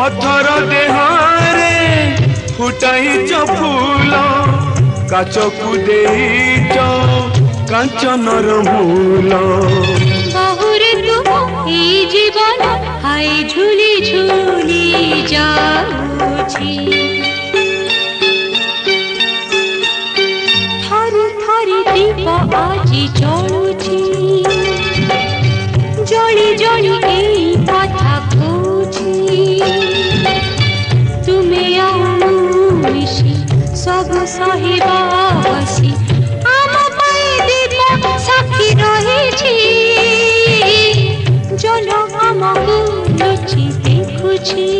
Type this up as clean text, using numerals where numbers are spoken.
पत्थर देहरे फुटाइच फूल काचकु देइच कांचनर मूल बहुरे तुम ई जीवन हाय झूली झूली जाऊछी थारी थारी दीप आजी जलुछी जली जली एई कथा कहूछी तुमे आउ मिशी सब सहिबा हसी आम पाई दीप साक्षी रहिछि जल आमको लुचि देखुछि।